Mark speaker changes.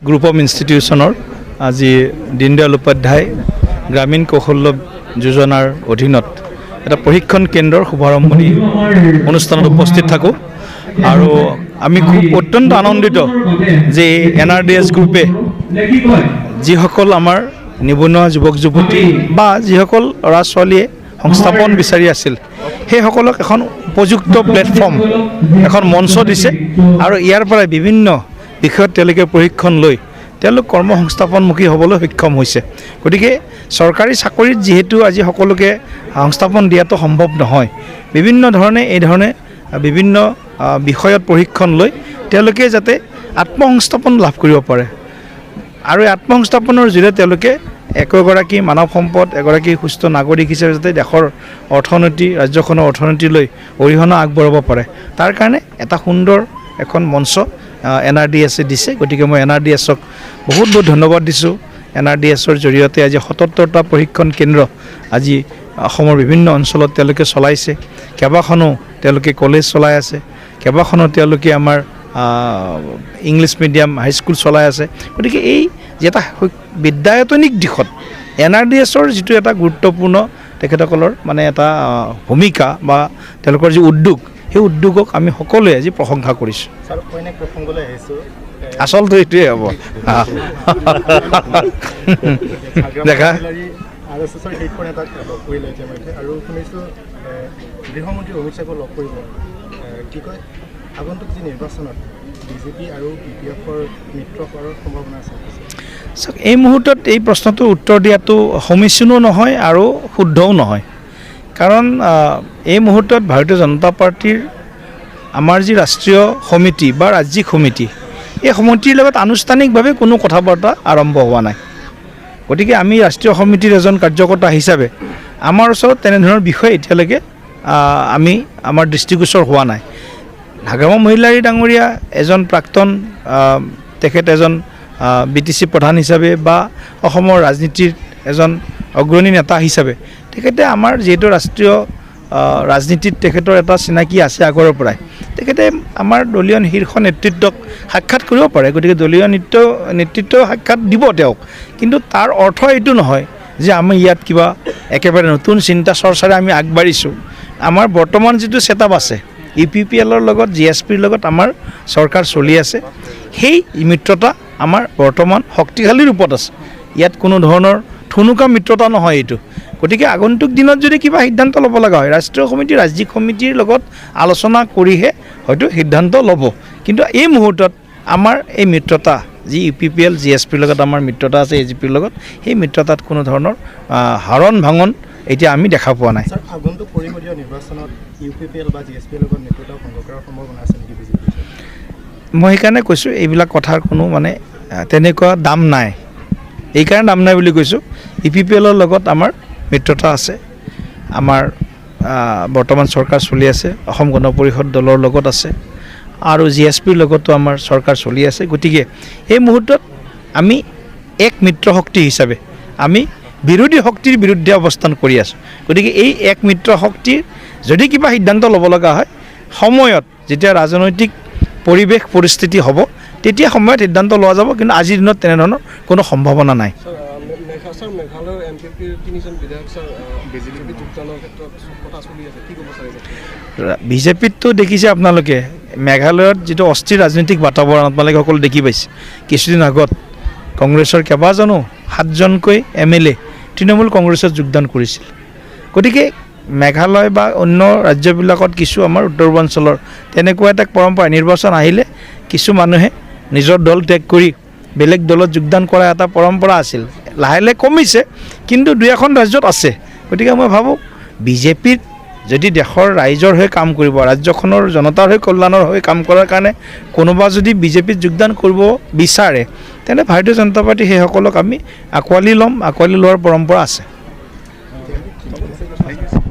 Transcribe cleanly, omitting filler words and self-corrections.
Speaker 1: Group of ইনষ্টিটিউশ্যনৰ আজি দীনদয়াল উপাধ্যায় গ্ৰামীণ কৌশল্য যোজনাৰ অধীনত এটা প্ৰশিক্ষণ কেন্দ্ৰৰ শুভাৰম্ভণি অনুষ্ঠানত উপস্থিত থাকোঁ আৰু আমি খুব অত্যন্ত আনন্দিত যে NRDS গ্ৰুপে যিসকল আমাৰ নিবনুৱা যুৱক যুৱতী বা যিসকল ল'ৰা ছোৱালীয়ে সংস্থাপন বিচাৰি আছিল সেইসকলক এখন উপযুক্ত প্লেটফৰ্ম এখন মঞ্চ দিছে আৰু ইয়াৰ পৰা বিভিন্ন বিষয়ত তেওঁলোকে প্ৰশিক্ষণ লৈ তেওঁলোক কৰ্মসংস্থাপনমুখী হ'বলৈ সক্ষম হৈছে। গতিকে চৰকাৰী চাকৰিত যিহেতু আজি সকলোকে সংস্থাপন দিয়াটো সম্ভৱ নহয়, বিভিন্ন ধৰণে এই ধৰণে বিভিন্ন বিষয়ত প্ৰশিক্ষণ লৈ তেওঁলোকে যাতে আত্মসংস্থাপন লাভ কৰিব পাৰে আৰু এই আত্মসংস্থাপনৰ জৰিয়তে তেওঁলোকে একগৰাকী মানৱ সম্পদ এগৰাকী সুস্থ নাগৰিক হিচাপে যাতে দেশৰ অৰ্থনীতি ৰাজ্যখনৰ অৰ্থনীতিলৈ অৰিহণা আগবঢ়াব পাৰে তাৰ কাৰণে এটা সুন্দৰ এখন মঞ্চ NRDSে দিছে। গতিকে মই NRDSক বহুত বহুত ধন্যবাদ দিছোঁ। NRDSৰ জৰিয়তে আজি ৭৭টা প্ৰশিক্ষণ কেন্দ্ৰ আজি অসমৰ বিভিন্ন অঞ্চলত তেওঁলোকে চলাইছে, কেইবাখনো তেওঁলোকে কলেজ চলাই আছে, কেইবাখনো তেওঁলোকে আমাৰ ইংলিছ মিডিয়াম হাইস্কুল চলাই আছে। গতিকে এই যে এটা বিদ্যায়তনিক দিশত NRDSৰ যিটো এটা গুৰুত্বপূৰ্ণ তেখেতসকলৰ মানে এটা ভূমিকা বা তেওঁলোকৰ যি উদ্যোগ সেই উদ্যোগক আমি সকলোৱে আজি প্ৰশংসা কৰিছোঁ। আচলতে এইটোৱে হ'ব দেখা
Speaker 2: গৃহমন্ত্ৰী অমিত শ্বাহক লগ কৰিব কি কয় আগন্তুক যি নিৰ্বাচনত বিজেপি আৰু PPFৰ মিত্ৰ হোৱাৰ সম্ভাৱনা আছে।
Speaker 1: চাওক, এই মুহূৰ্তত এই প্ৰশ্নটোৰ উত্তৰ দিয়াটো সমীচীনো নহয় আৰু শুদ্ধও নহয়, কাৰণ এই মুহূৰ্তত ভাৰতীয় জনতা পাৰ্টীৰ আমাৰ যি ৰাষ্ট্ৰীয় সমিতি বা ৰাজ্যিক সমিতি এই সমিতিৰ লগত আনুষ্ঠানিকভাৱে কোনো কথা বাৰ্তা আৰম্ভ হোৱা নাই। গতিকে আমি ৰাষ্ট্ৰীয় সমিতিৰ এজন কাৰ্যকৰ্তা হিচাপে আমাৰ ওচৰত তেনেধৰণৰ বিষয় এতিয়ালৈকে আমাৰ দৃষ্টিগোচৰ হোৱা নাই। হাগ্ৰামা মহিলাৰী ডাঙৰীয়া এজন প্ৰাক্তন তেখেত এজন BTC প্ৰধান হিচাপে বা অসমৰ ৰাজনীতিৰ এজন অগ্ৰণী নেতা হিচাপে তেখেতে আমাৰ যিহেতু ৰাষ্ট্ৰীয় ৰাজনীতিত তেখেতৰ এটা চিনাকি আছে আগৰ পৰাই, তেখেতে আমাৰ দলীয় শীৰ্ষ নেতৃত্বক সাক্ষাৎ কৰিব পাৰে। গতিকে দলীয় নেতৃত্ব সাক্ষাৎ দিব তেওঁক, কিন্তু তাৰ অৰ্থ এইটো নহয় যে আমি ইয়াত কিবা একেবাৰে নতুন চিন্তা চৰ্চাৰে আমি আগবাঢ়িছোঁ। আমাৰ বৰ্তমান যিটো ছেটআপ আছে UPPLৰ লগত GSPৰ লগত আমাৰ চৰকাৰ চলি আছে, সেই মিত্ৰতা আমাৰ বৰ্তমান শক্তিশালী ৰূপত আছে। ইয়াত কোনো ধৰণৰ থুনুকা মিত্ৰতা নহয় এইটো। গতিকে আগন্তুক দিনত যদি কিবা সিদ্ধান্ত ল'ব লগা হয় ৰাষ্ট্ৰীয় সমিতি ৰাজ্যিক সমিতিৰ লগত আলোচনা কৰিহে হয়তো সিদ্ধান্ত ল'ব, কিন্তু এই মুহূৰ্তত আমাৰ এই মিত্ৰতা যি UPPL GSPৰ লগত আমাৰ মিত্ৰতা আছে AGPৰ লগত, সেই মিত্ৰতাত কোনো ধৰণৰ হৰণ ভাঙন এতিয়া আমি দেখা পোৱা নাই।
Speaker 2: আগন্তুক পৰিষদীয় নিৰ্বাচনত UPPL বা GSPৰ লগত মিত্ৰতা ভংগ কৰাৰ সম্ভাৱনা আছে নেকি বিজেপিৰ?
Speaker 1: মই সেইকাৰণে কৈছোঁ এইবিলাক কথাৰ কোনো মানে তেনেকুৱা দাম নাই। এইকাৰণে দাম নাই বুলি কৈছোঁ, UPPLৰ লগত আমাৰ মিত্ৰতা আছে, আমাৰ বৰ্তমান চৰকাৰ চলি আছে, অসম গণ পৰিষদ দলৰ লগত আছে আৰু GSPৰ লগতো আমাৰ চৰকাৰ চলি আছে। গতিকে এই মুহূৰ্তত আমি এক মিত্ৰ শক্তি হিচাপে আমি বিৰোধী শক্তিৰ বিৰুদ্ধে অৱস্থান কৰি আছোঁ। গতিকে এই এক মিত্ৰ শক্তিৰ যদি কিবা সিদ্ধান্ত ল'ব লগা হয় সময়ত যেতিয়া ৰাজনৈতিক পৰিৱেশ পৰিস্থিতি হ'ব তেতিয়া সময়ত সিদ্ধান্ত লোৱা যাব, কিন্তু আজিৰ দিনত তেনেধৰণৰ কোনো সম্ভাৱনা নাই। বিজেপিততো দেখিছে আপোনালোকে, মেঘালয়ত যিটো অস্থিৰ ৰাজনৈতিক বাতাবৰণ আপোনালোকে সকলো দেখি পাইছে। কিছুদিন আগত কংগ্ৰেছৰ কেইবাজনো 7জনকৈ MLA তৃণমূল কংগ্ৰেছত যোগদান কৰিছিল। গতিকে মেঘালয় বা অন্য ৰাজ্যবিলাকত কিছু আমাৰ উত্তৰ পূৰ্বাঞ্চলৰ তেনেকুৱা এটা পৰম্পৰা, নিৰ্বাচন আহিলে কিছু মানুহে নিজৰ দল ত্যাগ কৰি বেলেগ দলত যোগদান কৰা এটা পৰম্পৰা আছিল, লাহে লাহে কমিছে, কিন্তু 2এখন ৰাজ্যত আছে। গতিকে মই ভাবোঁ বিজেপিত যদি দেশৰ ৰাইজৰ হৈ কাম কৰিব, ৰাজ্যখনৰ জনতাৰ হৈ কল্যাণৰ হৈ কাম কৰাৰ কাৰণে কোনোবা যদি বিজেপিত যোগদান কৰিব বিচাৰে তেনে ভাৰতীয় জনতা পাৰ্টি সেইসকলক আমি আঁকোৱালি ল'ম, আঁকোৱালি লোৱাৰ পৰম্পৰা আছে।